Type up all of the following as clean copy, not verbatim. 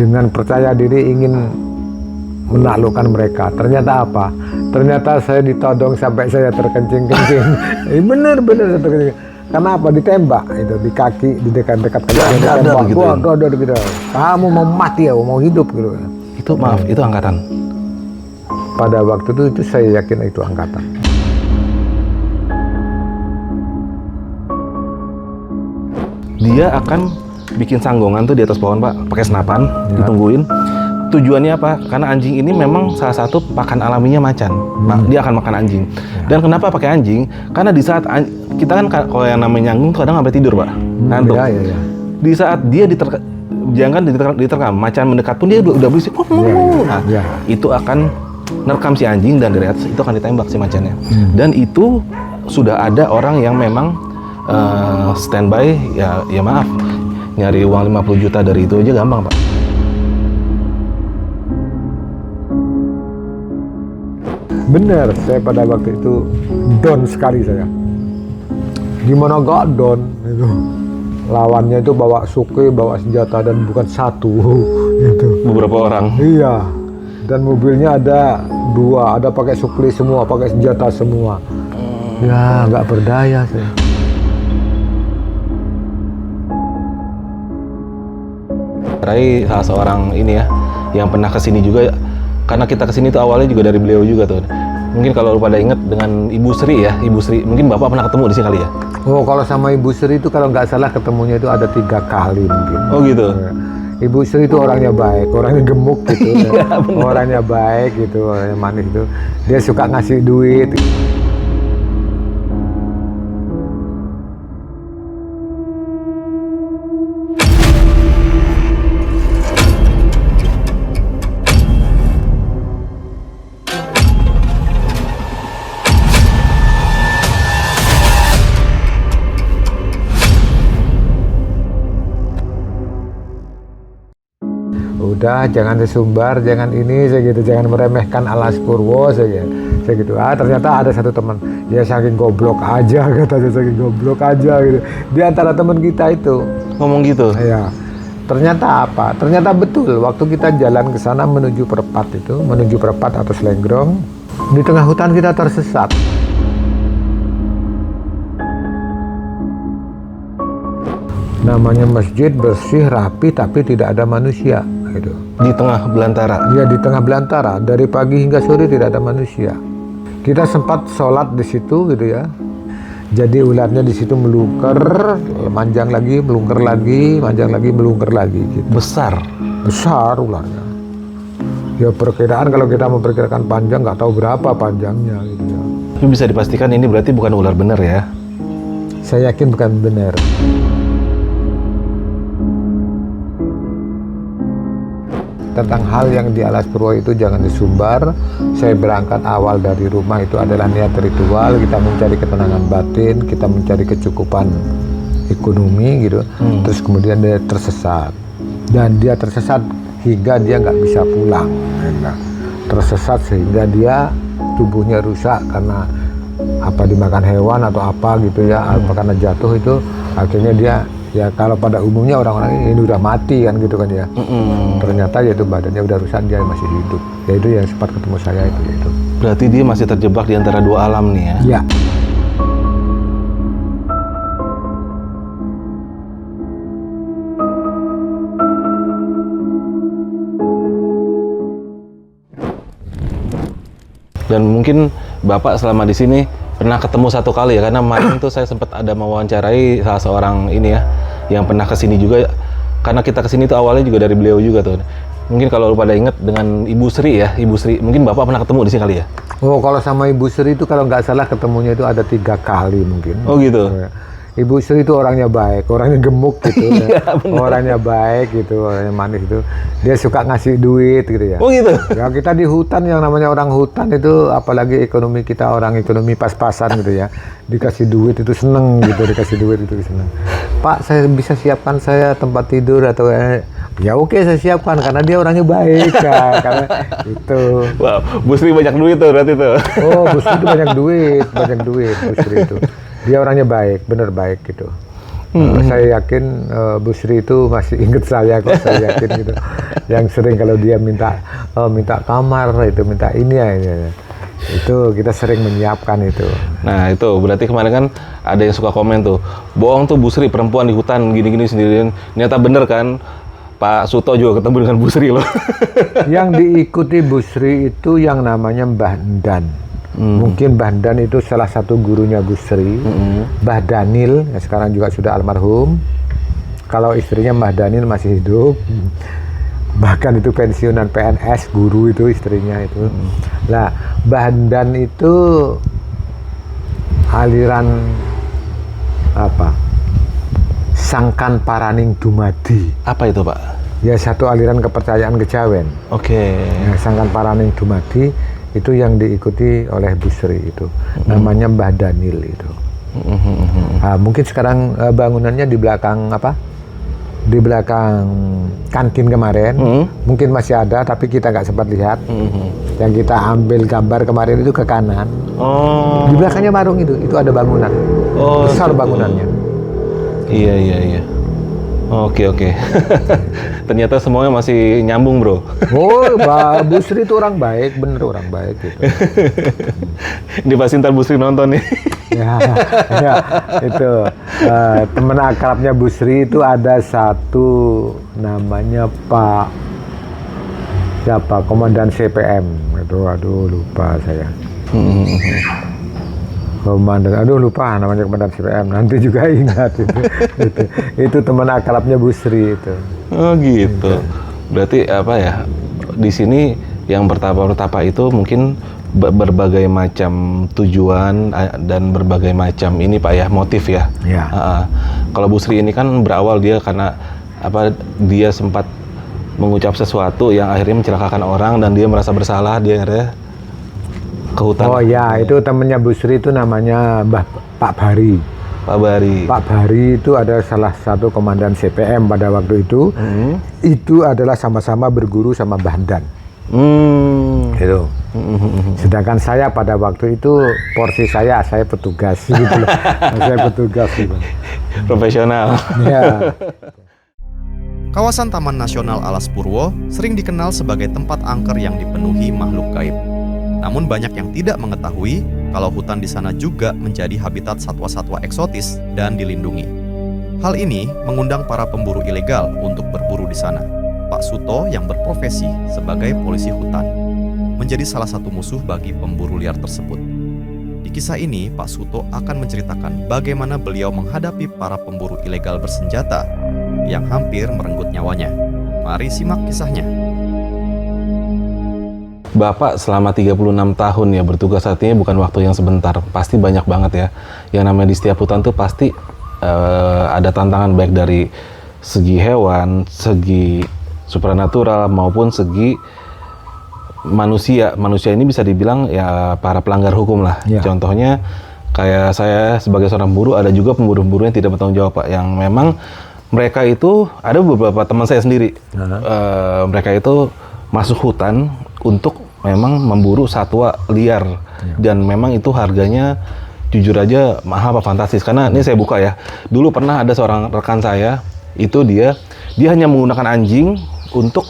dengan percaya diri ingin menaklukkan mereka. Ternyata apa? Ternyata saya ditodong sampai saya terkencing-kencing. Bener terkencing. Karena apa? Ditembak itu di kaki, di dekat-dekat kaki. Ditembak. Gitu. Gitu. Kamu mau mati ya, mau hidup gitu. Itu maaf, itu angkatan. Pada waktu itu saya yakin itu angkatan. Dia akan bikin sanggongan tuh di atas pohon, Pak, pakai senapan, ditungguin. Tujuannya apa? Karena anjing ini memang salah satu pakan alaminya macan. Dia akan makan anjing. Dan kenapa pakai anjing? Karena di saat kita kan kalau yang namanya nyanggung kadang sampai tidur, Pak. Ngantuk. Iya. Di saat dia diterkam, macan mendekat pun dia udah berisik. Nah, itu akan nerekam si anjing dan dari atas itu akan ditembak si macannya. Dan itu sudah ada orang yang memang standby, ya maaf, nyari uang 50 juta dari itu aja gampang, Pak. Bener, saya pada waktu itu down sekali saya. Gimana gak down itu? Lawannya itu bawa suke, bawa senjata dan bukan satu itu. Beberapa orang. Iya. Dan mobilnya ada 2, ada pakai sukli semua, pakai senjata semua. Ya, nggak berdaya saya. Rai salah seorang ini ya, yang pernah kesini juga, karena kita kesini tuh awalnya juga dari beliau juga tuh. Mungkin kalau lu pada inget dengan Ibu Sri ya, Ibu Sri, mungkin Bapak pernah ketemu di sini kali ya? Oh, kalau sama Ibu Sri itu kalau nggak salah ketemunya itu ada 3 kali mungkin. Oh gitu? Ya. Ibu Sri itu orangnya baik, orangnya gemuk gitu. Ya, orangnya baik gitu, orangnya manis itu. Dia suka ngasih duit. Udah, jangan disumbar, jangan ini, saya gitu, jangan meremehkan Alas Purwo, saya gitu. Ternyata ada satu teman, ya saking goblok aja, katanya saking goblok aja gitu. Di antara teman kita itu Ngomong gitu? ya. Ternyata apa? Ternyata betul. Waktu kita jalan ke sana menuju perpat atau Selenggrong, di tengah hutan kita tersesat. Namanya masjid bersih, rapi, tapi tidak ada manusia. Gitu. Di tengah belantara? Ya, di tengah belantara. Dari pagi hingga sore tidak ada manusia. Kita sempat sholat di situ gitu ya. Jadi ularnya di situ melungker, manjang lagi, melungker lagi, manjang lagi, melungker lagi. Gitu. Besar ularnya. Ya perkiraan kalau kita memperkirakan panjang, nggak tahu berapa panjangnya gitu ya. Tapi bisa dipastikan ini berarti bukan ular bener ya? Saya yakin bukan benar. Tentang hal yang di Alas Purwo itu jangan disumbar. Saya berangkat awal dari rumah itu adalah niat ritual, kita mencari ketenangan batin, kita mencari kecukupan ekonomi gitu. Terus kemudian dia tersesat, dan dia tersesat hingga dia nggak bisa pulang. Tersesat sehingga dia tubuhnya rusak karena apa, dimakan hewan atau apa gitu ya, apa karena jatuh itu akhirnya dia, ya kalau pada umumnya orang-orang ini udah mati kan gitu kan ya. Ternyata yaitu badannya udah rusak, dia masih hidup. Ya itu yang sempat ketemu saya itu. Berarti dia masih terjebak di antara 2 alam nih ya? Ya. Dan mungkin Bapak selama di sini pernah ketemu 1 kali ya, karena kemarin tuh saya sempat ada mewawancarai salah seorang ini ya, yang pernah kesini juga, karena kita kesini tuh awalnya juga dari beliau juga tuh. Mungkin kalau lu pada inget dengan Ibu Sri ya, Ibu Sri, mungkin Bapak pernah ketemu di sini kali ya? Oh, kalau sama Ibu Sri itu kalau nggak salah ketemunya itu ada 3 kali mungkin. Oh gitu? Ya. Ibu Sri itu orangnya baik, orangnya gemuk gitu. Iya, orangnya baik gitu, orangnya manis itu. Dia suka ngasih duit gitu ya. Oh gitu? Ya kita di hutan, yang namanya orang hutan itu, apalagi ekonomi kita orang ekonomi pas-pasan gitu ya. Dikasih duit itu seneng gitu, dikasih duit itu seneng. Pak, saya bisa siapkan saya tempat tidur atau ya oke, saya siapkan karena dia orangnya baik kan, karena itu. Wow, Bu Sri banyak duit tuh berarti tuh. Oh, Bu Sri itu banyak duit Bu Sri itu. Dia orangnya baik, bener baik gitu. Saya yakin Bu Sri itu masih ingat saya kok, saya yakin gitu. Yang sering kalau dia minta kamar itu, minta ini ya. Itu kita sering menyiapkan itu. Nah itu berarti kemarin kan ada yang suka komen tuh, bohong tuh Bu Sri, perempuan di hutan gini-gini sendirian. Ternyata bener kan, Pak Suto juga ketemu dengan Bu Sri loh. Yang diikuti Bu Sri itu yang namanya Mbah Dan. Mungkin Mbah Dan itu salah satu gurunya Bu Sri. Mbah Danil, yang sekarang juga sudah almarhum. Kalau istrinya Mbah Danil masih hidup. Bahkan itu pensiunan PNS, guru itu istrinya itu. Nah, Mbah Dan itu aliran apa? Sangkan Paraning Dumadi. Apa itu Pak? Ya, satu aliran kepercayaan Kejawen. Oke. Ya, Sangkan Paraning Dumadi itu yang diikuti oleh Bu Sri itu. Namanya Mbah Danil itu. Nah, mungkin sekarang bangunannya di belakang apa? Di belakang kantin kemarin, mungkin masih ada, tapi kita nggak sempat lihat. Yang kita ambil gambar kemarin itu ke kanan. Oh. Di belakangnya warung itu ada bangunan. Oh, besar gitu. bangunannya. Iya. Oke. Ternyata semuanya masih nyambung bro. Oh, Bu Sri itu orang baik, bener orang baik gitu. Ini pasti ntar Bu Sri nonton nih. ya, itu teman akrabnya Bu Sri itu ada satu namanya Pak siapa, Komandan CPM. Aduh lupa saya. Komandan, lupa namanya Komandan CPM. Nanti juga ingat itu teman akrabnya Bu Sri itu. Oh gitu. Berarti apa ya? Di sini yang pertapa itu mungkin berbagai macam tujuan dan berbagai macam ini Pak ya, motif ya. Ya. Kalau Bu Sri ini kan berawal dia karena apa? Dia sempat mengucap sesuatu yang akhirnya mencelakakan orang dan dia merasa bersalah, dia akhirnya ke hutan. Oh ya, itu temannya Bu Sri itu namanya Pak Bari. Pak Bari. Pak Bari itu adalah salah satu komandan CPM pada waktu itu. Itu adalah sama-sama berguru sama Mbah Dan. Gitu. Sedangkan saya pada waktu itu porsi saya petugas gitu loh. Saya petugas gitu. Profesional. Ya. Kawasan Taman Nasional Alas Purwo sering dikenal sebagai tempat angker yang dipenuhi makhluk gaib. Namun banyak yang tidak mengetahui kalau hutan di sana juga menjadi habitat satwa-satwa eksotis dan dilindungi. Hal ini mengundang para pemburu ilegal untuk berburu di sana. Pak Suto yang berprofesi sebagai polisi hutan menjadi salah satu musuh bagi pemburu liar tersebut. Di kisah ini, Pak Suto akan menceritakan bagaimana beliau menghadapi para pemburu ilegal bersenjata yang hampir merenggut nyawanya. Mari simak kisahnya. Bapak selama 36 tahun ya bertugas, artinya bukan waktu yang sebentar. Pasti banyak banget ya. Yang namanya di setiap hutan tuh pasti ada tantangan baik dari segi hewan, segi supranatural maupun segi manusia. Manusia ini bisa dibilang ya para pelanggar hukum lah. Ya. Contohnya kayak saya sebagai seorang buruh, ada juga pemburu-pemburu yang tidak bertanggung jawab Pak, yang memang mereka itu, ada beberapa teman saya sendiri, mereka itu masuk hutan untuk memang memburu satwa liar, dan memang itu harganya jujur aja mahal apa fantastis. Karena ini saya buka ya, dulu pernah ada seorang rekan saya, itu dia hanya menggunakan anjing untuk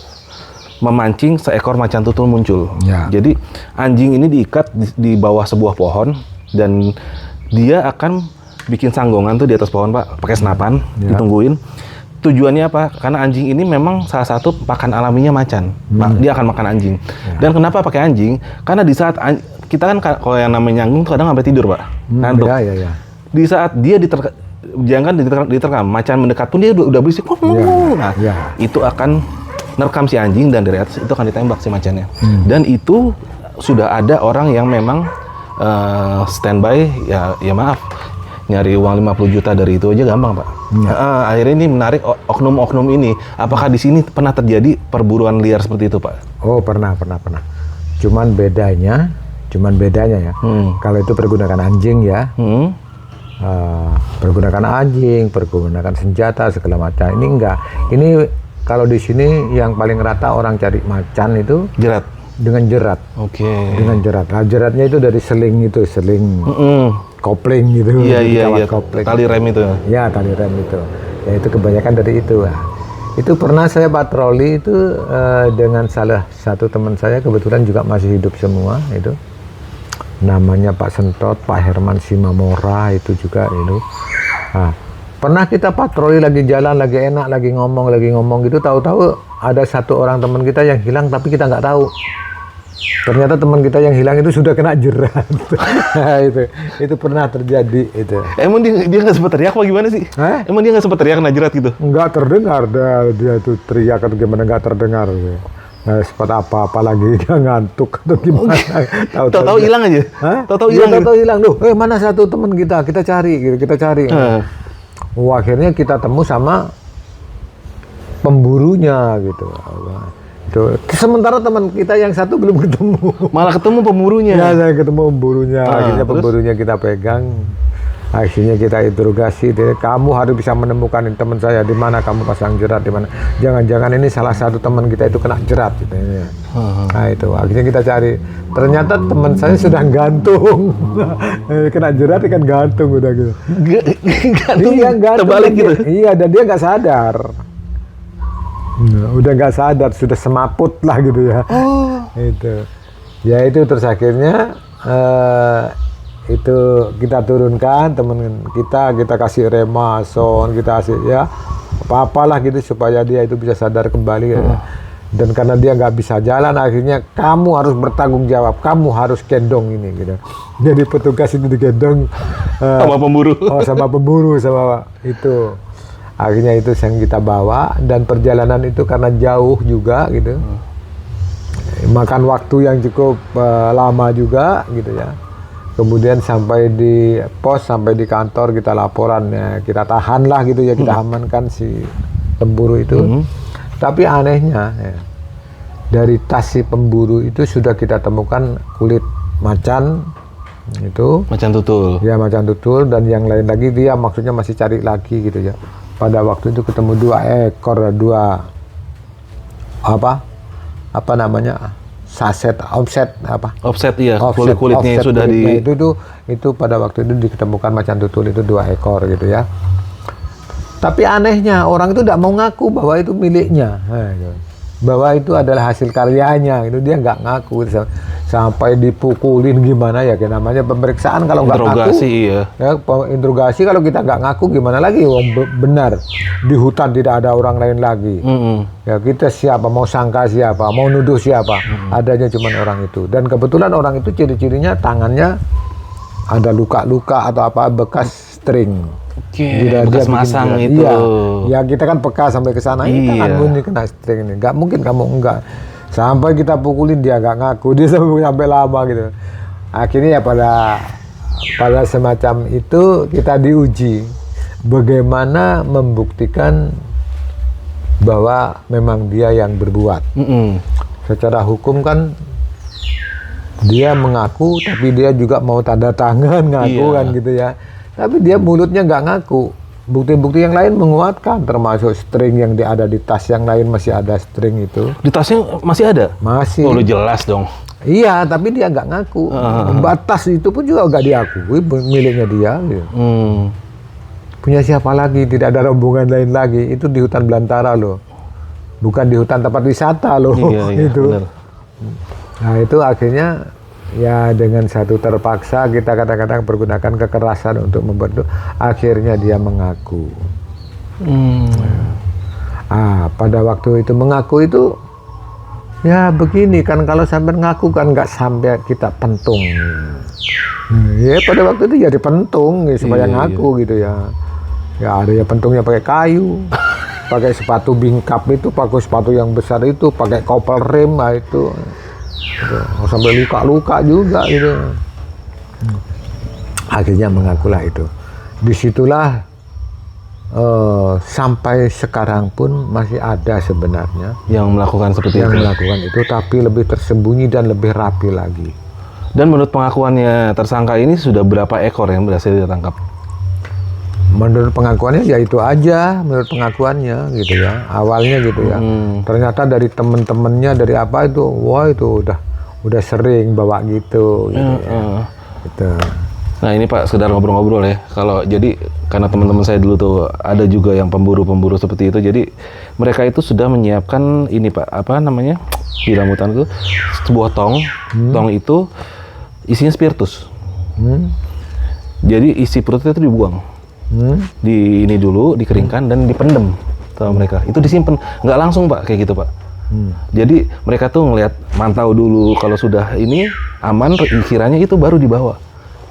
memancing seekor macan tutul muncul. Ya. Jadi anjing ini diikat di bawah sebuah pohon dan dia akan bikin sanggongan tuh di atas pohon Pak, pakai senapan, ditungguin. Tujuannya apa? Karena anjing ini memang salah satu pakan alaminya macan. Dia akan makan anjing. Dan kenapa pakai anjing? Karena di saat kita kan kalau yang namanya nyanggung kadang sampai tidur Pak, ngantuk. Ya. Di saat dia jangan diterkam, macan mendekat pun dia udah berisik. Nah, itu akan nerekam si anjing dan dari atas itu akan ditembak si macannya. Dan itu sudah ada orang yang memang standby ya maaf, nyari uang 50 juta dari itu aja gampang Pak. Akhirnya ini menarik oknum-oknum ini. Apakah di sini pernah terjadi perburuan liar seperti itu Pak? Oh pernah. Cuman bedanya ya. Kalau itu pergunakan anjing ya. Pergunakan anjing, pergunakan senjata segala macam. Ini enggak. Ini kalau di sini yang paling rata orang cari macan itu Jerat. dengan jerat. Oke. Dengan jerat. Nah, jeratnya itu dari seling kopling gitu. Iya. Kopling. Tali rem itu. Ya, tali rem itu. Ya, itu kebanyakan dari itu. Nah, itu pernah saya patroli itu dengan salah satu teman saya, kebetulan juga masih hidup semua itu. Namanya Pak Sentot, Pak Herman Simamora itu juga itu. Nah, pernah kita patroli lagi jalan, lagi enak, lagi ngomong gitu, tahu-tahu ada satu orang teman kita yang hilang tapi kita nggak tahu. Ternyata teman kita yang hilang itu sudah kena jerat. Nah, itu pernah terjadi itu. Emang dia nggak sempat teriak apa gimana sih? Emang dia nggak sempat teriak kena jerat gitu? Nggak terdengar dia itu teriak atau gimana, nggak terdengar. Nah, sempat apa lagi dia ngantuk atau gimana? Tahu-tahu hilang aja. Tahu-tahu hilang. Tahu-tahu hilang. Loh, mana satu teman kita cari gitu, kita cari. Akhirnya kita temu sama pemburunya gitu. Sementara teman kita yang satu belum ketemu. Malah ketemu pemburunya. Ya, saya ketemu pemburunya. Akhirnya pemburunya kita pegang. Akhirnya kita interogasi. Kamu harus bisa menemukan teman saya. Di mana kamu pasang jerat? Di mana? Jangan-jangan ini salah satu teman kita itu kena jerat. Gitu. Nah itu. Akhirnya kita cari. Ternyata teman saya sudah gantung. Kena jerat kan gantung udah gitu. Gantung. Iya, gantung. Terbalik gitu. Iya, dan dia nggak sadar. Udah nggak sadar, sudah semaput lah gitu ya. Itu ya, itu terus akhirnya itu kita turunkan temen kita kasih remason, kita kasih ya apa-apalah gitu supaya dia itu bisa sadar kembali. Dan karena dia nggak bisa jalan, akhirnya kamu harus bertanggung jawab, kamu harus gendong ini gitu. Jadi petugas itu digendong sama pemburu. Sama pemburu, sama itu. Akhirnya itu yang kita bawa, dan perjalanan itu karena jauh juga gitu, makan waktu yang cukup lama juga gitu ya. Kemudian sampai di pos, sampai di kantor kita laporan ya, kita tahan lah gitu ya, kita amankan si pemburu itu. Tapi anehnya ya, dari tas si pemburu itu sudah kita temukan kulit macan itu. Macan tutul. Ya, macan tutul, dan yang lain lagi dia maksudnya masih cari lagi gitu ya. Pada waktu itu ketemu 2 ekor, apa namanya, offset iya, kulitnya yang sudah di itu pada waktu itu ditemukan macan tutul itu 2 ekor gitu ya. Tapi anehnya orang itu tidak mau ngaku bahwa itu miliknya, bahwa itu adalah hasil karyanya, itu dia nggak ngaku. Sampai dipukulin gimana ya, kayak namanya pemeriksaan kalau nggak ngaku. Iya. Ya, interogasi kalau kita nggak ngaku gimana lagi? Benar di hutan tidak ada orang lain lagi. Ya kita siapa, mau sangka siapa, mau nuduh siapa? Adanya cuma orang itu. Dan kebetulan orang itu ciri-cirinya tangannya ada luka-luka atau apa, bekas string. Bekas masang itu. Iya. Ya kita kan peka sampai ke sana. Ini tanganmu ini kena string ini. Nggak mungkin kamu enggak. Sampai kita pukulin dia nggak ngaku, dia sampai lama gitu. Akhirnya ya pada semacam itu kita diuji bagaimana membuktikan bahwa memang dia yang berbuat. Secara hukum kan dia mengaku, tapi dia juga mau tanda tangan ngaku kan gitu ya. Tapi dia mulutnya nggak ngaku. Bukti-bukti yang lain menguatkan, termasuk string yang ada di tas yang lain, masih ada string itu. Di tasnya masih ada? Masih. Oh, udah jelas dong. Iya, tapi dia nggak ngaku. Batas itu pun juga nggak diakui miliknya dia. Gitu. Punya siapa lagi? Tidak ada rombongan lain lagi. Itu di hutan belantara loh, bukan di hutan tempat wisata loh. Iya, itu. Bener. Nah itu akhirnya ya dengan satu terpaksa kita kadang-kadang pergunakan kekerasan untuk membantu. Akhirnya dia mengaku. Pada waktu itu mengaku itu ya begini kan, kalau sampai ngaku kan nggak sampai kita pentung. Ya pada waktu itu ya dipentung ya, supaya ngaku gitu ya. Ya ada ya pentungnya pakai kayu, pakai sepatu bingkap itu, pakai sepatu yang besar itu, pakai kopel rem itu. Sampai luka-luka juga gitu. Akhirnya mengakulah itu. Disitulah sampai sekarang pun masih ada sebenarnya yang melakukan seperti itu. Yang melakukan itu, tapi lebih tersembunyi dan lebih rapi lagi. Dan menurut pengakuannya tersangka ini sudah berapa ekor yang berhasil ditangkap? Menurut pengakuannya ya itu aja, menurut pengakuannya gitu ya. Awalnya gitu ya. Ternyata dari temen-temennya dari apa itu, wah itu udah sering bawa gitu. Gitu, ya. Gitu. Nah ini Pak, sekedar ngobrol-ngobrol ya. Kalau jadi karena teman-teman saya dulu tuh ada juga yang pemburu-pemburu seperti itu. Jadi mereka itu sudah menyiapkan ini Pak, apa namanya di dalam hutan itu sebuah tong. Tong itu isinya spiritus. Jadi isi perutnya itu dibuang. Di ini dulu dikeringkan dan dipendem sama mereka. Itu disimpan, nggak langsung Pak kayak gitu Pak. Jadi mereka tuh ngelihat, mantau dulu kalau sudah ini aman, kiranya itu baru dibawa.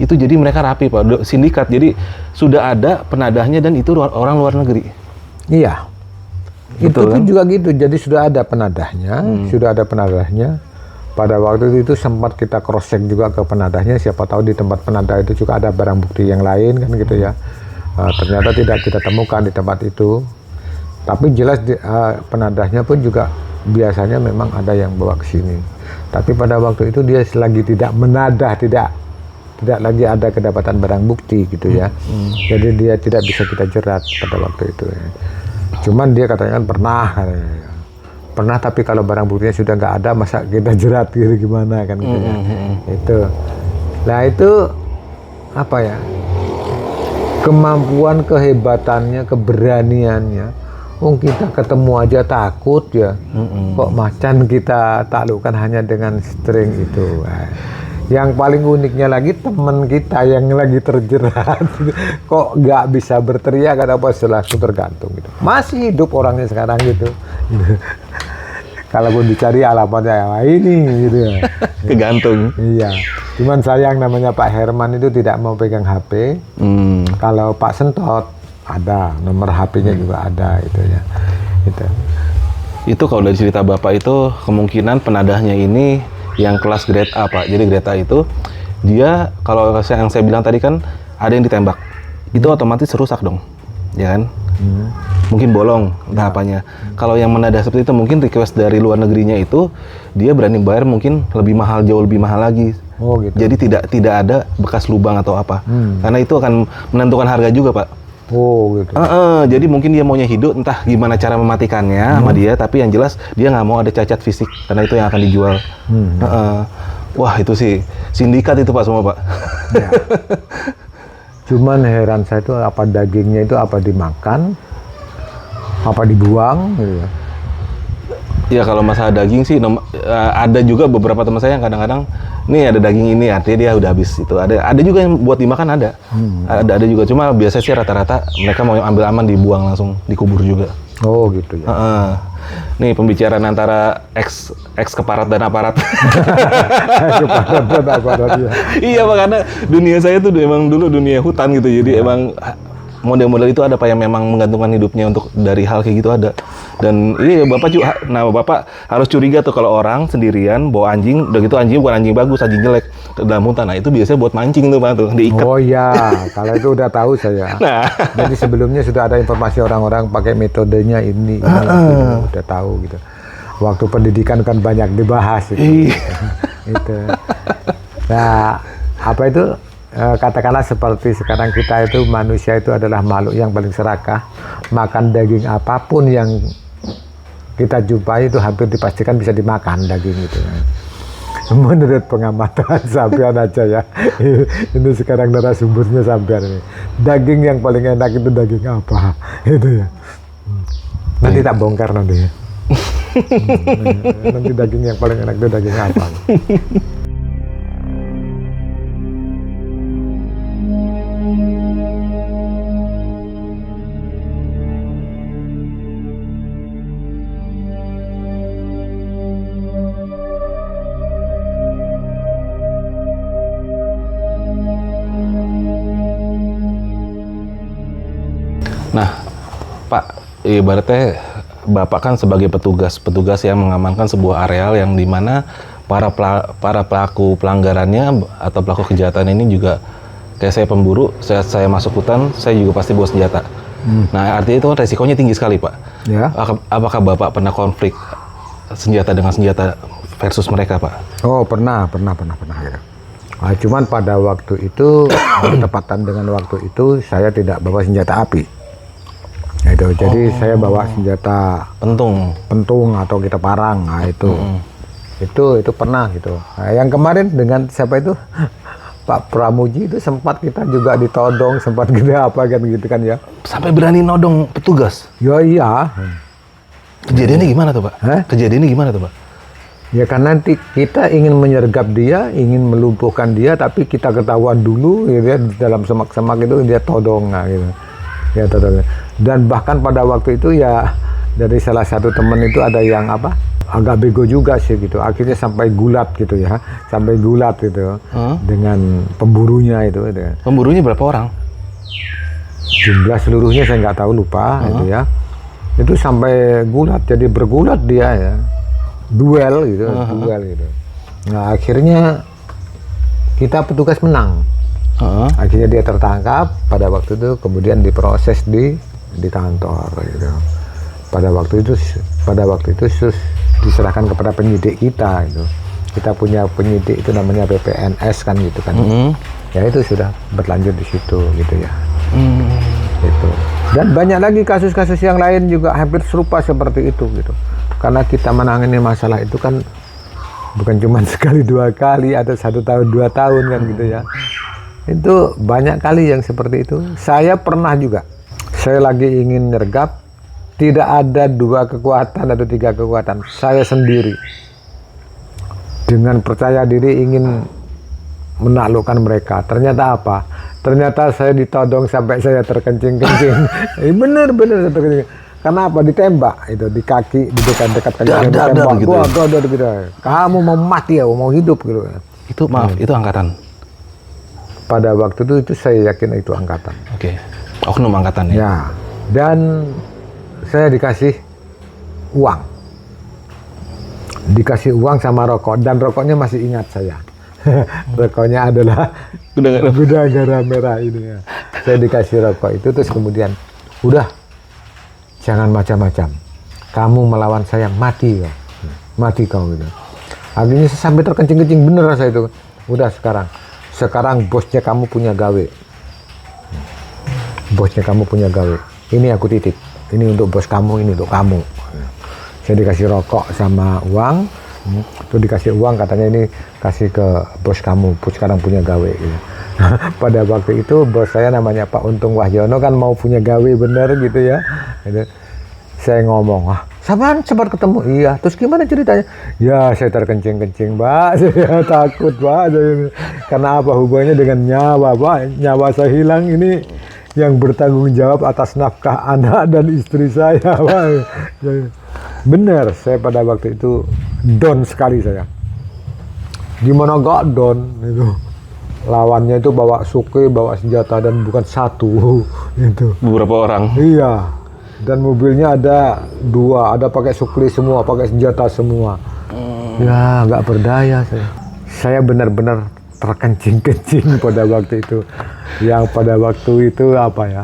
Itu jadi mereka rapi Pak, sindikat. Jadi sudah ada penadahnya dan itu orang luar negeri. Iya. Betul, Itu pun kan? juga gitu. Jadi sudah ada penadahnya, sudah ada penadahnya. Pada waktu itu sempat kita cross check juga ke penadahnya. Siapa tahu di tempat penadah itu juga ada barang bukti yang lain kan gitu ya. Ternyata tidak kita temukan di tempat itu. Tapi jelas penadahnya pun juga biasanya memang ada yang bawa ke sini. Tapi pada waktu itu dia selagi tidak menadah, tidak lagi ada kedapatan barang bukti gitu ya. Jadi dia tidak bisa kita jerat pada waktu itu ya. Cuman dia katanya kan pernah katanya. Pernah, tapi kalau barang buktinya sudah nggak ada, masa kita jerat gitu gimana kan gitu ya. Itu. Nah itu apa ya? Kemampuan, kehebatannya, keberaniannya. Kita ketemu aja takut ya. Kok macan kita taklukkan hanya dengan string itu. Yang paling uniknya lagi teman kita yang lagi terjerat kok nggak bisa berteriak atau apa, langsung tergantung gitu. Masih hidup orangnya sekarang gitu. Kalaupun dicari alamatnya ini gitu ya. Kegantung. Iya. Cuman sayang namanya Pak Herman itu tidak mau pegang HP. Kalau Pak Sentot ada, nomor HP-nya juga ada gitu ya. Gitu. Itu kalau dari cerita Bapak itu kemungkinan penadahnya ini yang kelas grade A Pak. Jadi grade A itu dia kalau yang saya bilang tadi kan ada yang ditembak. Itu otomatis rusak dong. Ya kan? Mungkin bolong entah apanya. Kalau yang menadah seperti itu mungkin request dari luar negerinya itu dia berani bayar mungkin lebih mahal, jauh lebih mahal lagi. Oh gitu. Jadi tidak ada bekas lubang atau apa. Karena itu akan menentukan harga juga Pak. Oh gitu. Jadi mungkin dia maunya hidup, entah gimana cara mematikannya sama dia, tapi yang jelas dia nggak mau ada cacat fisik karena itu yang akan dijual. Wah itu sih sindikat itu Pak semua Pak. Ya. Cuman heran saya itu apa dagingnya itu apa dimakan, apa dibuang gitu ya. Ya kalau masalah daging sih ada juga beberapa teman saya yang kadang-kadang nih ada daging ini artinya dia udah habis itu. Ada juga yang buat dimakan ada. Ada juga, cuma biasanya sih rata-rata mereka mau ambil aman dibuang langsung dikubur juga. Oh gitu ya. Nih pembicaraan antara ex keparat dan aparat. Ya. Iya Pak, karena dunia saya tuh emang dulu dunia hutan gitu. Jadi emang model-model itu ada Pak yang memang menggantungkan hidupnya untuk dari hal kayak gitu ada. Dan iya Bapak juga, nah Bapak harus curiga tuh kalau orang sendirian bawa anjing, udah gitu anjing bukan anjing bagus, anjing jelek ke dalam hutan. Nah itu biasanya buat mancing tuh Pak tuh, diikat. Oh iya, kalau itu udah tahu saya. Nah. Jadi sebelumnya sudah ada informasi orang-orang pakai metodenya ini udah tahu gitu. Waktu pendidikan kan banyak dibahas itu. Itu. Nah, apa itu? Katakanlah seperti sekarang kita itu manusia itu adalah makhluk yang paling serakah, makan daging apapun yang kita jumpai itu hampir dipastikan bisa dimakan daging itu. Menurut pengamatan sampean aja ya, ini sekarang narasumbernya sampean ini. Daging yang paling enak itu daging apa? Itu ya. Nanti tak bongkar nanti ya. Nanti daging yang paling enak itu daging apa? Nah, Pak, ibaratnya Bapak kan sebagai petugas yang mengamankan sebuah areal yang dimana para pelaku pelanggarannya atau pelaku kejahatan ini juga kayak saya pemburu, saya masuk hutan, saya juga pasti bawa senjata. Nah, artinya itu kan resikonya tinggi sekali, Pak. Ya. Apakah Bapak pernah konflik senjata dengan senjata versus mereka, Pak? Oh, pernah. Ya. Nah, cuman pada waktu itu bertepatan dengan waktu itu saya tidak bawa senjata api. Itu jadi saya bawa senjata pentung atau kita parang. Nah, itu pernah gitu. Nah, yang kemarin dengan siapa itu Pak Pramuji itu sempat kita juga ditodong, sempat kita apa kan gitu kan ya. Sampai berani nodong petugas. Ya iya. Kejadiannya gimana tuh Pak? Kejadiannya gimana tuh Pak? Ya kan nanti kita ingin menyergap dia, ingin melumpuhkan dia, tapi kita ketahuan dulu gitu ya, di dalam semak-semak itu dia todong gitu. Ya todong. Dan bahkan pada waktu itu ya dari salah satu teman itu ada yang agak bego juga sih gitu. Akhirnya sampai gulat gitu ya, sampai gulat gitu dengan pemburunya itu. Pemburunya berapa orang? Jumlah seluruhnya saya nggak tahu, lupa gitu ya. Itu sampai gulat, jadi bergulat dia ya, duel gitu. Nah akhirnya kita petugas menang. Akhirnya dia tertangkap pada waktu itu, kemudian diproses di kantor gitu. Pada waktu itu diserahkan kepada penyidik kita gitu. Kita punya penyidik itu namanya PPNS kan gitu kan. Ya itu sudah berlanjut di situ gitu ya. Gitu. Dan banyak lagi kasus-kasus yang lain juga hampir serupa seperti itu gitu. Karena kita menangani masalah itu kan bukan cuma sekali 2 kali atau 1 tahun 2 tahun kan gitu ya. Itu banyak kali yang seperti itu. Saya pernah juga. Saya lagi ingin nyergap, tidak ada 2 kekuatan atau 3 kekuatan. Saya sendiri dengan percaya diri ingin menaklukkan mereka. Ternyata apa? Ternyata saya ditodong sampai saya terkencing-kencing. Bener saya terkencing. Karena apa? Ditembak itu di kaki, di dekat kaki. Ditembak. Gitu. Gitu. Kamu mau mati ya, mau hidup gitu. Itu maaf, itu angkatan. Pada waktu itu saya yakin itu angkatan. Oke. Oknum angkatan ya. Ya. Dan saya dikasih uang. Dikasih uang sama rokok, dan rokoknya masih ingat saya. Rokoknya adalah gudang merah ini ya. Saya dikasih rokok itu, terus kemudian udah jangan macam-macam, kamu melawan saya mati kau gitu. Akhirnya sampai terkencing-kencing bener saya itu. Udah sekarang bosnya kamu punya gawe, ini aku titip, ini untuk bos kamu, ini untuk kamu. Saya dikasih rokok sama uang. Itu dikasih uang, katanya ini kasih ke bos kamu, sekarang punya gawe gitu. Pada waktu itu bos saya namanya Pak Untung Wahyono kan mau punya gawe bener gitu ya gitu. Saya ngomong, sempat ketemu, iya, terus gimana ceritanya? Ya saya terkencing-kencing Pak, saya takut Pak, karena apa hubungannya dengan nyawa Pak, nyawa saya hilang, ini yang bertanggung jawab atas nafkah anak dan istri saya Pak. Bener, saya pada waktu itu down sekali saya. Gimana gak down itu? Lawannya itu bawa suke, bawa senjata, dan bukan 1 itu. Beberapa orang. Iya. Dan mobilnya ada 2, ada pakai sukli semua, pakai senjata semua. Ya nggak berdaya saya. Saya benar-benar terkencing-kencing pada waktu itu. Yang pada waktu itu apa ya?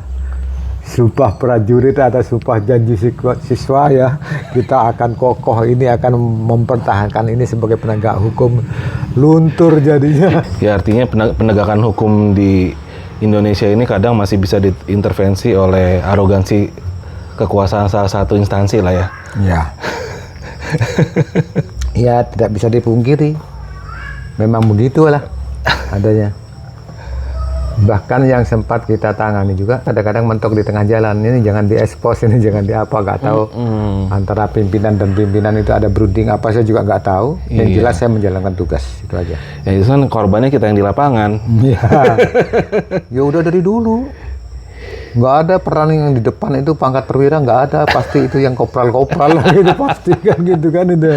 Sumpah prajurit atau sumpah janji siswa ya, kita akan kokoh ini, akan mempertahankan ini sebagai penegak hukum, luntur jadinya. Ya artinya penegakan hukum di Indonesia ini kadang masih bisa diintervensi oleh arogansi kekuasaan salah satu instansi lah ya. Ya. Ya tidak bisa dipungkiri, memang begitulah adanya. Bahkan yang sempat kita tangani juga kadang-kadang mentok di tengah jalan, ini jangan diekspos, ini jangan diapa, nggak tahu antara pimpinan dan pimpinan itu ada brooding apa, saya juga nggak tahu. Yang jelas saya menjalankan tugas, itu aja. Ya itu kan korbannya kita yang di lapangan. Ya udah dari dulu nggak ada peran yang di depan itu pangkat perwira, nggak ada, pasti itu yang kopral-kopral gitu, pasti kan gitu kan itu.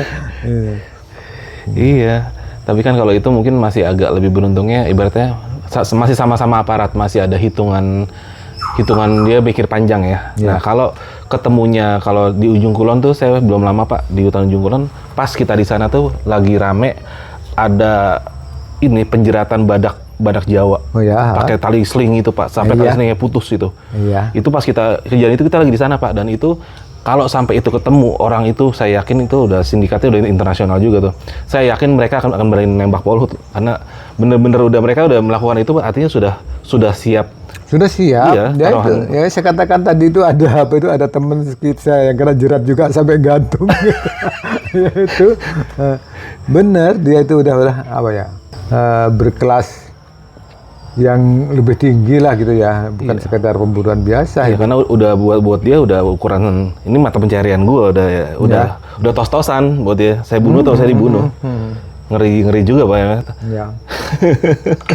Iya, tapi kan kalau itu mungkin masih agak lebih beruntungnya, ibaratnya masih sama-sama aparat, masih ada hitungan dia pikir panjang ya. Nah kalau ketemunya kalau di Ujung Kulon tuh, saya belum lama Pak di hutan Ujung Kulon, pas kita di sana tuh lagi rame ada ini penjeratan badak Jawa. Oh ya. Pakai tali sling itu Pak, sampai tali slingnya putus itu. Iya. Itu pas kejadian itu kita lagi di sana Pak, dan itu kalau sampai itu ketemu orang itu, saya yakin itu udah sindikatnya udah internasional juga tuh. Saya yakin mereka akan berani nembak Polhut karena bener-bener mereka udah melakukan itu, artinya sudah siap. Sudah siap. Iya, Ya itu. Ya saya katakan tadi itu ada teman saya yang kena jerat juga sampai gantung. Ya itu benar, dia itu udah apa ya? Berkelas yang lebih tinggi lah gitu ya, bukan sekedar pembunuhan biasa. Ya, karena udah buat dia udah ukuran ini mata pencarian gua udah tos-tosan buat dia. Saya bunuh atau saya dibunuh. Ngeri juga Pak ya. Ya.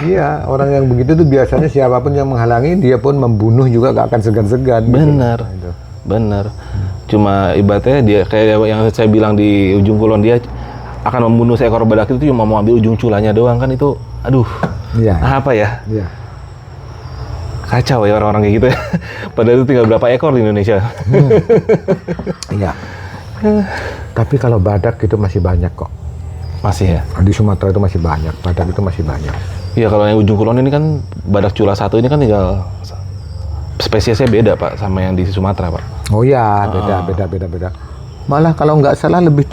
Iya, orang yang begitu tuh biasanya siapapun yang menghalangi dia pun membunuh juga gak akan segan-segan. Benar. Gitu. Benar. Cuma ibaratnya dia kayak yang saya bilang di ujung kulon, dia akan membunuh seekor badak itu cuma mau ambil ujung culanya doang kan, itu aduh. Iya. Apa ya? Iya. Kacau ya orang-orang kayak gitu ya. Padahal itu tinggal berapa ekor di Indonesia. Iya. Tapi kalau badak itu masih banyak kok. Masih ya? Di Sumatera itu masih banyak, badak itu masih banyak. Iya, kalau yang ujung kulon ini kan badak cula 1 ini kan tinggal spesiesnya beda Pak sama yang di Sumatera Pak. Oh iya, beda. Malah kalau nggak salah lebih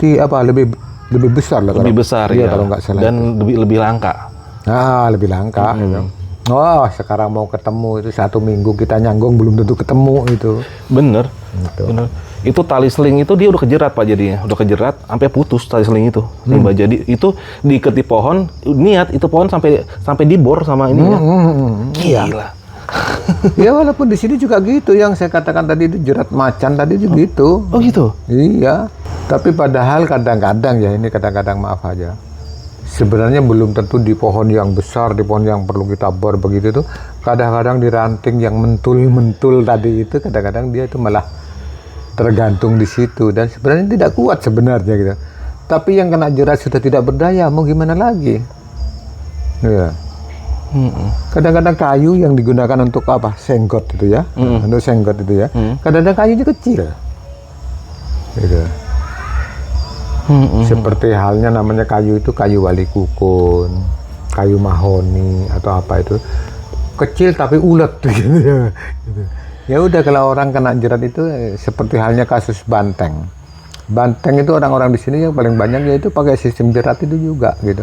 besar lah. Lebih besar iya, ya. Kalau nggak salah. Dan lebih langka. Lebih langka. Gitu. Oh, sekarang mau ketemu itu 1 minggu kita nyanggong belum tentu ketemu itu. Bener. Gitu. Bener. Itu tali seling itu dia udah kejerat Pak jadinya. Udah kejerat sampai putus tali seling itu. Jadi itu diikat di pohon, niat itu pohon sampai dibor sama ini ya. Gila. Ya walaupun di sini juga gitu, yang saya katakan tadi itu jerat macan tadi juga gitu. Oh gitu? Iya. Tapi padahal kadang-kadang ya, ini kadang-kadang maaf aja. Sebenarnya belum tentu di pohon yang besar, di pohon yang perlu kita bor begitu tuh. Kadang-kadang di ranting yang mentul-mentul tadi itu kadang-kadang dia itu malah tergantung di situ dan sebenarnya tidak kuat sebenarnya gitu. Tapi yang kena jerat sudah tidak berdaya, mau gimana lagi? Ya. Kadang-kadang kayu yang digunakan untuk apa? Senggot itu ya, untuk senggot itu ya. Kadang-kadang kayunya kecil. Gitu. Seperti halnya namanya kayu itu kayu wali kukun, kayu mahoni atau apa itu kecil tapi ulet gitu ya. Gitu. Ya udah, kalau orang kena jerat itu seperti halnya kasus banteng. Banteng itu orang-orang di sini yang paling banyak yaitu pakai sistem jerat itu juga gitu.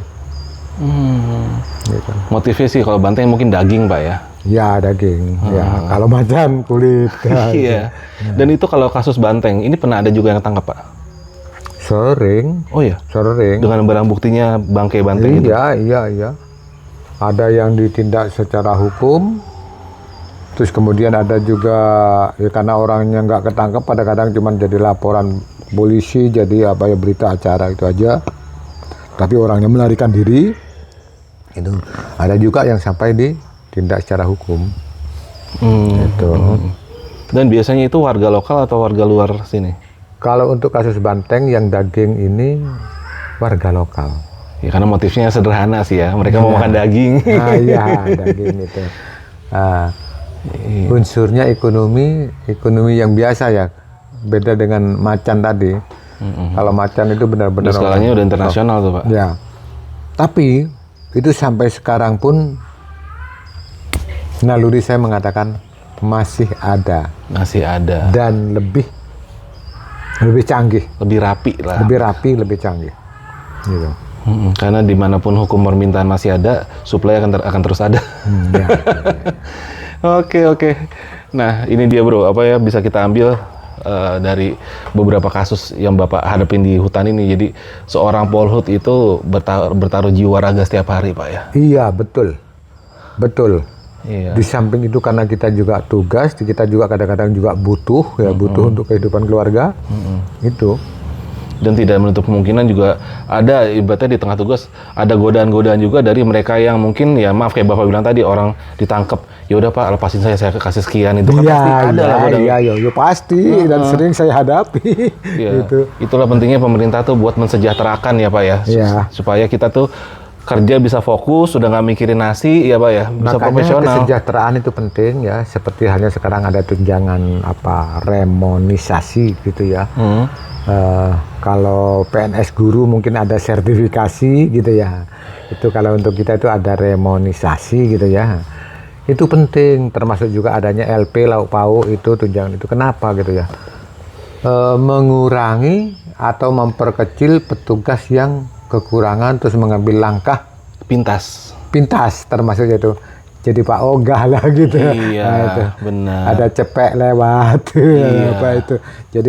Gitu. Motifnya sih kalau banteng mungkin daging Pak ya. Ya daging. Ya kalau macan kulit. Ya, iya. gitu. Dan itu kalau kasus banteng ini pernah ada juga yang tangkap Pak. Sering. Oh iya. Sering. Dengan barang buktinya bangkai banteng itu. Iya. Ada yang ditindak secara hukum. Terus kemudian ada juga ya karena orangnya nggak ketangkep, kadang-kadang cuma jadi laporan polisi, jadi apa ya berita acara itu aja. Tapi orangnya melarikan diri. Itu ada juga yang sampai ditindak secara hukum. Gitu. Dan biasanya itu warga lokal atau warga luar sini? Kalau untuk kasus banteng yang daging ini warga lokal. Ya karena motifnya sederhana sih ya. Mereka mau makan daging. Iya, daging itu. Unsurnya ekonomi yang biasa ya, beda dengan macan tadi. Kalau macan itu benar-benar skalanya udah internasional tuh Pak. Ya, tapi itu sampai sekarang pun naluri saya mengatakan masih ada dan lebih canggih, lebih rapi lah, lebih canggih gitu. Karena dimanapun hukum permintaan masih ada, supply akan terus ada. Ya. Oke. Nah, ini dia bro, apa ya bisa kita ambil dari beberapa kasus yang Bapak hadapin di hutan ini. Jadi seorang Polhut itu bertaruh jiwa raga setiap hari Pak ya? Iya, betul. Iya. Di samping itu karena kita juga tugas, kita juga kadang-kadang juga butuh untuk kehidupan keluarga. Itu. Dan tidak menutup kemungkinan juga ada ibaratnya di tengah tugas ada godaan-godaan juga dari mereka yang mungkin ya maaf kayak Bapak bilang tadi, orang ditangkap, ya udah Pak lepasin saya kasih sekian, itu kan pasti ada lah godaan. Iya, pasti dan sering saya hadapi. Ya, itulah pentingnya pemerintah tuh buat mensejahterakan ya Pak ya. Supaya kita tuh kerja bisa fokus, sudah nggak mikirin nasi ya Pak ya, bisa makanya profesional. Kesejahteraan itu penting ya, seperti halnya sekarang ada tunjangan remonisasi gitu ya. Kalau PNS guru mungkin ada sertifikasi gitu ya. Itu kalau untuk kita itu ada remonisasi gitu ya. Itu penting, termasuk juga adanya LP lauk pauk itu tunjangan itu. Kenapa gitu ya? mengurangi atau memperkecil petugas yang kekurangan terus mengambil langkah Pintas. pintas termasuk itu jadi Pak Ogah lah gitu. Iya, Nah, itu. benar. Ada cepek lewat Iya. apa itu. Jadi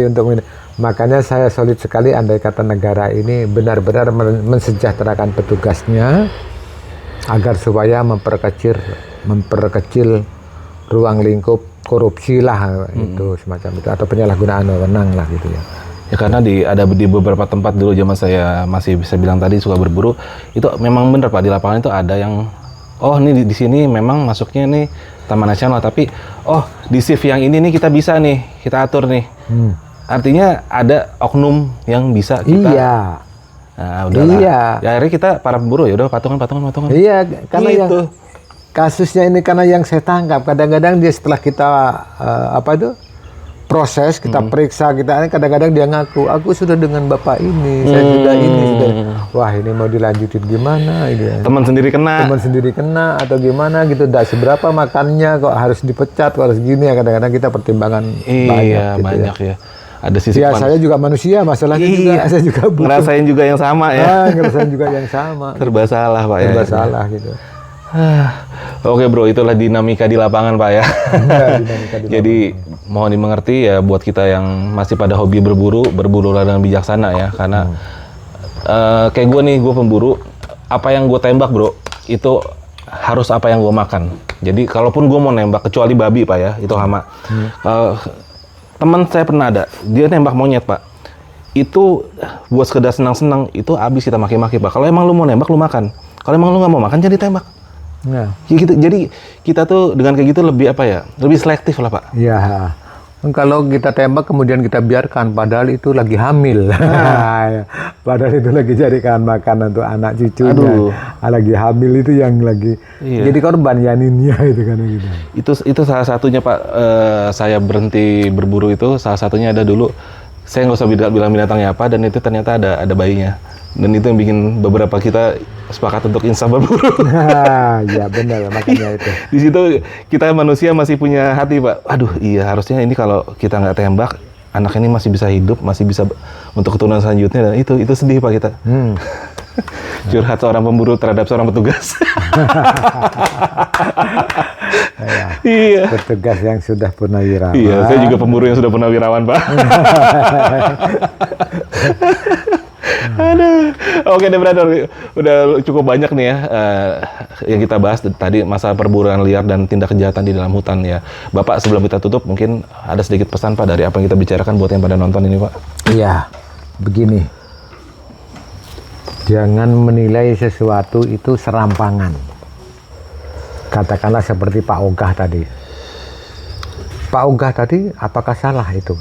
makanya saya solid sekali andai kata negara ini benar-benar mensejahterakan petugasnya agar supaya memperkecil ruang lingkup korupsi lah itu semacam itu atau penyalahgunaan wewenang lah gitu ya. Ya karena ada di beberapa tempat dulu zaman saya masih bisa bilang tadi suka berburu, itu memang benar Pak, di lapangan itu ada yang ini di sini memang masuknya nih Taman Nasional, tapi di shift yang ini nih kita bisa nih, kita atur nih. Artinya ada oknum yang bisa kita. Iya. Nah, udahlah. Iya. Ya, akhirnya kita para pemburu ya udah patungan. Iya, karena yang Gitu. kasusnya ini karena yang saya tangkap kadang-kadang dia setelah kita proses kita periksa kita kadang-kadang dia ngaku aku sudah dengan bapak ini saya sudah wah ini mau dilanjutin gimana ini Teman sendiri kena. teman sendiri kena atau gimana gitu tidak seberapa makannya kok harus dipecat kok harus gini ya kadang-kadang kita pertimbangan Iya, gitu banyak ya. Ada sisi ya saya juga manusia masalahnya juga saya juga butuh ngerasain juga yang sama ya. ngerasain juga yang sama Serba salah Pak ya. serba salah gitu. Oke bro, itulah dinamika di lapangan Pak ya. Dinamika di Jadi mohon dimengerti ya buat kita yang masih pada hobi berburulah dengan bijaksana ya. Karena kayak gue nih, gue pemburu, apa yang gue tembak bro, itu harus apa yang gue makan. Jadi kalaupun gue mau nembak, kecuali babi Pak ya, itu hama. Teman saya pernah ada, dia nembak monyet Pak. Itu buat sekedar senang-senang, itu habis kita maki-maki Pak. Kalau emang lu mau nembak, lu makan. Kalau emang lu nggak mau makan, jadi tembak. Nah. Ya gitu, jadi kita tuh dengan kayak gitu lebih lebih selektif lah Pak. Ya, kalau kita tembak kemudian kita biarkan, padahal itu lagi hamil. Padahal itu lagi jadikan makanan untuk anak cucunya. Aduh. Lagi hamil itu yang lagi jadi korban janinnya itu kan gitu. Itu salah satunya Pak, saya berhenti berburu itu salah satunya ada dulu, saya nggak usah bilang binatangnya apa, dan itu ternyata ada bayinya. Dan itu yang bikin beberapa kita sepakat untuk insaf berburu. Ya benar, makanya itu. Di situ kita manusia masih punya hati Pak. Aduh iya, harusnya ini kalau kita nggak tembak, anak ini masih bisa hidup, masih bisa untuk keturunan selanjutnya, dan itu sedih Pak kita. Curhat seorang pemburu terhadap seorang petugas. Iya. Petugas yang sudah purnawirawan. Iya, saya juga pemburu yang sudah purnawirawan Pak. Aduh. Oke deh brother, udah cukup banyak nih ya yang kita bahas tadi, masa perburuan liar dan tindak kejahatan di dalam hutan ya. Bapak, sebelum kita tutup mungkin ada sedikit pesan Pak dari apa yang kita bicarakan buat yang pada nonton ini Pak. Iya, begini. Jangan menilai sesuatu itu serampangan. Katakanlah seperti Pak Ogah tadi. Pak Ogah tadi apakah salah itu?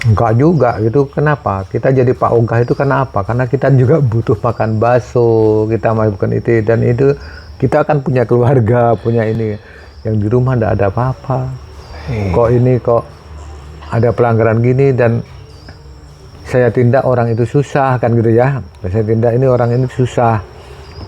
Enggak juga gitu. Kenapa? Kita jadi Pak Ogah itu karena apa? Karena kita juga butuh makan bakso, kita makan itu, dan itu kita akan punya keluarga, punya ini. Yang di rumah enggak ada apa-apa. Kok ada pelanggaran gini dan saya tindak orang itu susah kan gitu ya. Saya tindak ini orang ini susah.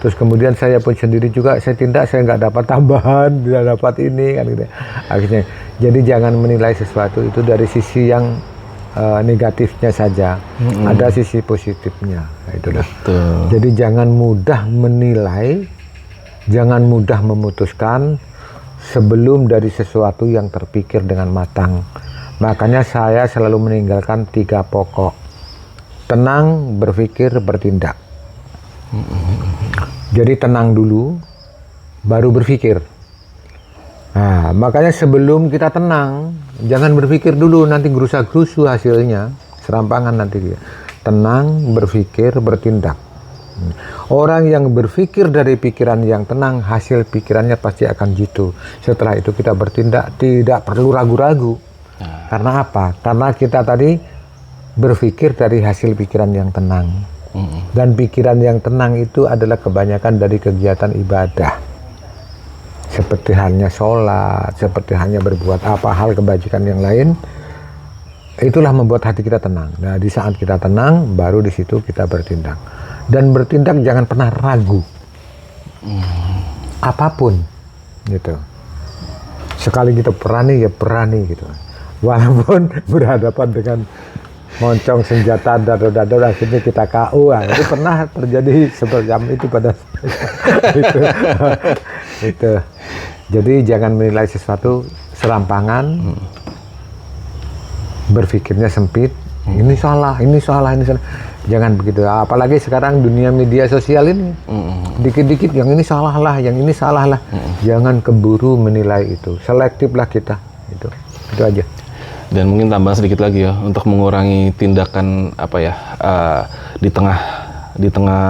Terus kemudian saya pun sendiri juga saya tindak, saya nggak dapat tambahan, tidak dapat ini kan gitu. Akhirnya jadi jangan menilai sesuatu itu dari sisi yang negatifnya saja, ada sisi positifnya. Nah, itulah. Betul. Jadi jangan mudah menilai, jangan mudah memutuskan sebelum dari sesuatu yang terpikir dengan matang. Makanya saya selalu meninggalkan 3 pokok: tenang, berpikir, bertindak. Jadi tenang dulu, baru berpikir. Nah, makanya sebelum kita tenang, jangan berpikir dulu, nanti gerusa-gerusu hasilnya, serampangan nanti dia. Tenang, berpikir, bertindak. Orang yang berpikir dari pikiran yang tenang, hasil pikirannya pasti akan jitu. Setelah itu kita bertindak, tidak perlu ragu-ragu. Karena apa? Karena kita tadi berpikir dari hasil pikiran yang tenang. Dan pikiran yang tenang itu adalah kebanyakan dari kegiatan ibadah. Seperti halnya sholat, seperti halnya berbuat apa hal kebajikan yang lain, itulah membuat hati kita tenang. Nah, di saat kita tenang, baru di situ kita bertindak. Dan bertindak jangan pernah ragu. Apapun, gitu. Sekali kita berani, ya berani gitu. walaupun berhadapan dengan moncong senjata dador-dador akhirnya kita KO. Nah, itu pernah terjadi seperti itu pada itu. Itu. Jadi jangan menilai sesuatu serampangan, berpikirnya sempit. Ini salah, ini salah, ini salah. Jangan begitu. Apalagi sekarang dunia media sosial ini, dikit-dikit yang ini salah lah, yang ini salah lah. Jangan keburu menilai itu. Selektiflah kita. Itu aja. Dan mungkin tambahan sedikit lagi ya untuk mengurangi tindakan apa ya di tengah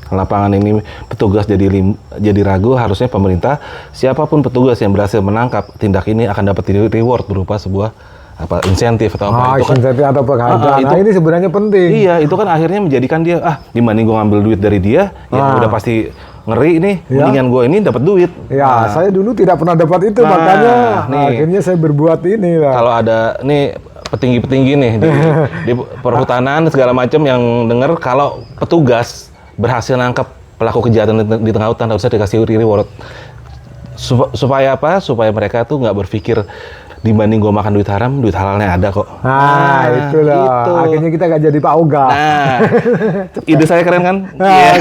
lapangan ini petugas jadi ragu. Harusnya pemerintah, siapapun petugas yang berhasil menangkap tindak ini akan dapat reward berupa sebuah insentif atau apa. Itu kan insentif atau penghargaan. Nah, ini sebenarnya penting. Iya, itu kan akhirnya menjadikan dia dibanding gue ngambil duit dari dia, ya udah pasti ngeri nih, mendingan gue ini dapat duit. Ya, saya dulu tidak pernah dapat itu, makanya akhirnya saya berbuat ini lah. Kalau ada nih petinggi-petinggi nih di perhutanan segala macam yang dengar kalau petugas berhasil nangkap pelaku kejahatan di tengah hutan harusnya dikasih reward. Supaya apa? Supaya mereka tuh nggak berpikir dibanding gue makan duit haram, duit halalnya ada kok. Nah, itulah. Gitu. Akhirnya kita nggak jadi Pak Oga. Nah, ide saya keren kan? Keren.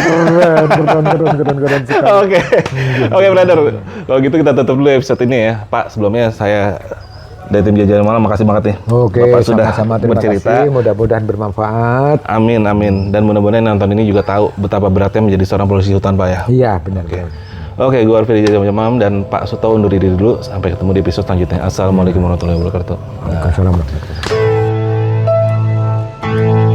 Oke, brother. Kalau gitu kita tutup dulu episode ini ya, Pak. Sebelumnya saya dari tim Jajaran Malam makasih banget nih. Oke, Bapak sudah sama-sama, terima bercerita. kasih. Mudah-mudahan bermanfaat. Amin. Dan mudah-mudahan yang nonton ini juga tahu betapa beratnya menjadi seorang polisi hutan, Pak ya. Iya, benar. Oke, gue Arfi dari Jajaran Malam dan Pak Suto undur diri dulu. Sampai ketemu di episode selanjutnya. Assalamualaikum warahmatullahi wabarakatuh. Waalaikumsalam warahmatullahi wabarakatuh.